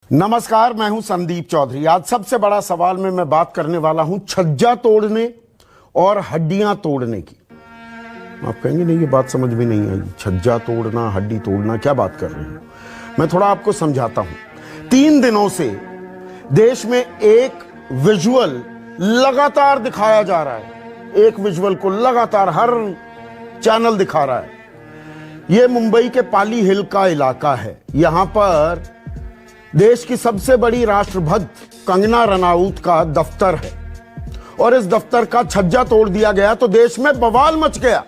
नमस्कार, मैं हूं संदीप चौधरी। आज सबसे बड़ा सवाल में मैं बात करने वाला हूं छज्जा तोड़ने और हड्डियां तोड़ने की। आप कहेंगे नहीं, ये बात समझ में नहीं आई, छज्जा तोड़ना, हड्डी तोड़ना, क्या बात कर रहे हो? मैं थोड़ा आपको समझाता हूं। 3 दिनों से देश में एक विजुअल लगातार दिखाया जा रहा है, एक विजुअल को लगातार हर चैनल दिखा रहा है। यह मुंबई के पाली हिल का इलाका है। यहां पर देश की सबसे बड़ी राष्ट्रभक्त कंगना रनाउत का दफ्तर है और इस दफ्तर का छज्जा तोड़ दिया गया तो देश में बवाल मच गया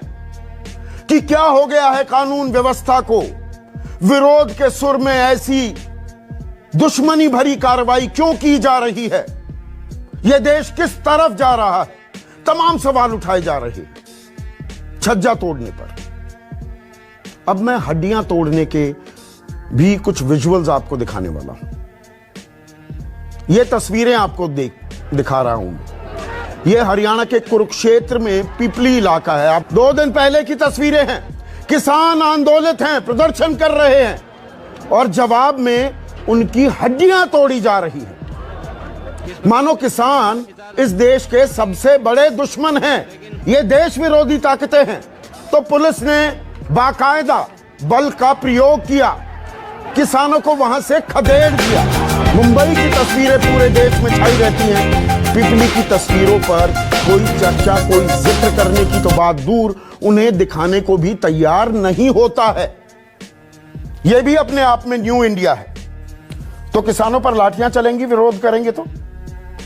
कि क्या हो गया है कानून व्यवस्था को। विरोध के सुर में ऐसी दुश्मनी भरी कार्रवाई क्यों की जा रही है? यह देश किस तरफ जा रहा है? तमाम सवाल उठाए जा रहे हैं छज्जा तोड़ने पर। अब मैं हड्डियां तोड़ने के भी कुछ विजुअल्स आपको दिखाने वाला हूं। ये तस्वीरें आपको दिखा रहा हूं। ये हरियाणा के कुरुक्षेत्र में पिपली इलाका है। आप 2 दिन पहले की तस्वीरें हैं। किसान आंदोलित हैं, प्रदर्शन कर रहे हैं और जवाब में उनकी हड्डियां तोड़ी जा रही हैं। मानो किसान इस देश के सबसे बड़े दुश्मन हैं, ये देश विरोधी ताकतें हैं। तो पुलिस ने बाकायदा बल का प्रयोग किया, किसानों को वहां से खदेड़ दिया। मुंबई की तस्वीरें पूरे देश में छाई रहती हैं। पिपली की तस्वीरों पर कोई चर्चा, कोई जिक्र करने की तो बात दूर, उन्हें दिखाने को भी तैयार नहीं होता है। यह भी अपने आप में न्यू इंडिया है। तो किसानों पर लाठियां चलेंगी, विरोध करेंगे तो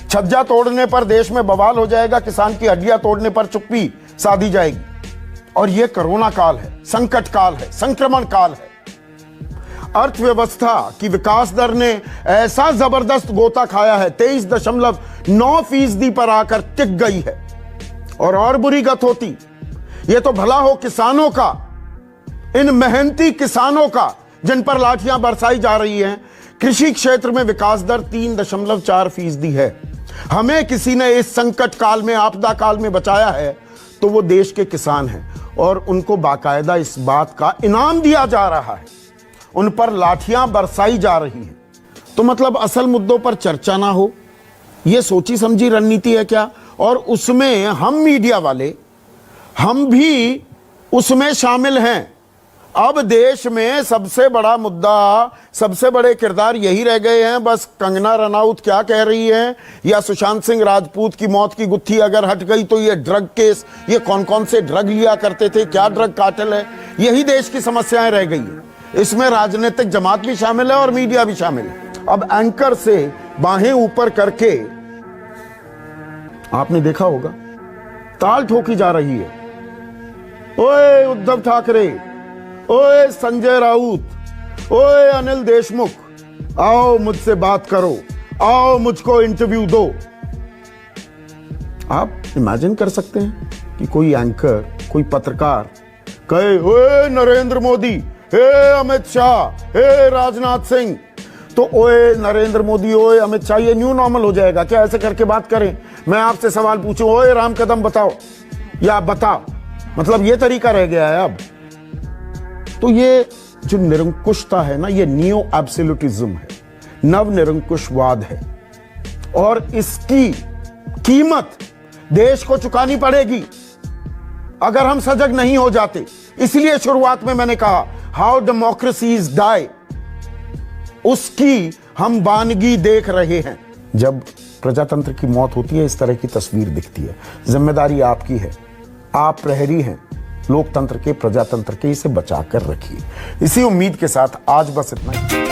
छज्जा तोड़ने पर देश में बवाल हो जाएगा, किसान की हड्डियां तोड़ने पर चुप्पी साधी जाएगी। और यह कोरोना काल है, संकट काल है, संक्रमण काल है। अर्थव्यवस्था की विकास दर ने ऐसा जबरदस्त गोता खाया है, 23.9% पर आकर टिक गई है। और बुरी गत होती, यह तो भला हो किसानों का, इन मेहनती किसानों का जिन पर लाठियां बरसाई जा रही हैं। कृषि क्षेत्र में विकास दर 3.4% है। हमें किसी ने इस संकट काल में, आपदा काल में बचाया है तो वो देश के किसान हैं और उनको बाकायदा इस बात का इनाम दिया जा रहा है। उन पर लाठियां बरसाई जा रही हैं। तो मतलब असल मुद्दों पर चर्चा ना हो, यह सोची समझी रणनीति है क्या? और उसमें हम मीडिया वाले, हम भी उसमें शामिल हैं। अब देश में सबसे बड़ा मुद्दा, सबसे बड़े किरदार यही रह गए हैं। बस कंगना रनाउत क्या कह रही हैं, या सुशांत सिंह राजपूत की मौत की गुत्थी अगर हट गई तो ये ड्रग केस, ये कौन कौन से ड्रग लिया करते थे, क्या ड्रग कार्टेल है, यही देश की समस्याएं रह गई है। इसमें राजनीतिक जमात भी शामिल है और मीडिया भी शामिल है। अब एंकर से बाहें ऊपर करके आपने देखा होगा ताल ठोकी जा रही है। ओए उद्धव ठाकरे, ओए संजय राउत, ओए अनिल देशमुख, आओ मुझसे बात करो, आओ मुझको इंटरव्यू दो। आप इमेजिन कर सकते हैं कि कोई एंकर, कोई पत्रकार कहे ओए नरेंद्र मोदी, हे अमित शाह, हे राजनाथ सिंह। तो ओए नरेंद्र मोदी, ओए अमित शाह, ये न्यू नॉर्मल हो जाएगा क्या? ऐसे करके बात करें, मैं आपसे सवाल पूछूं, ओए राम कदम बताओ या बता, मतलब ये तरीका रह गया है अब। तो ये जो निरंकुशता है ना, ये नियो एब्सोल्यूटिज्म है, नव निरंकुशवाद है और इसकी कीमत देश को चुकानी पड़ेगी अगर हम सजग नहीं हो जाते। इसलिए शुरुआत में मैंने कहा हाउ डेमोक्रेसीज डाई, उसकी हम वानगी देख रहे हैं। जब प्रजातंत्र की मौत होती है, इस तरह की तस्वीर दिखती है। जिम्मेदारी आपकी है, आप प्रहरी हैं लोकतंत्र के, प्रजातंत्र के, इसे बचाकर रखिए। इसी उम्मीद के साथ आज बस इतना ही।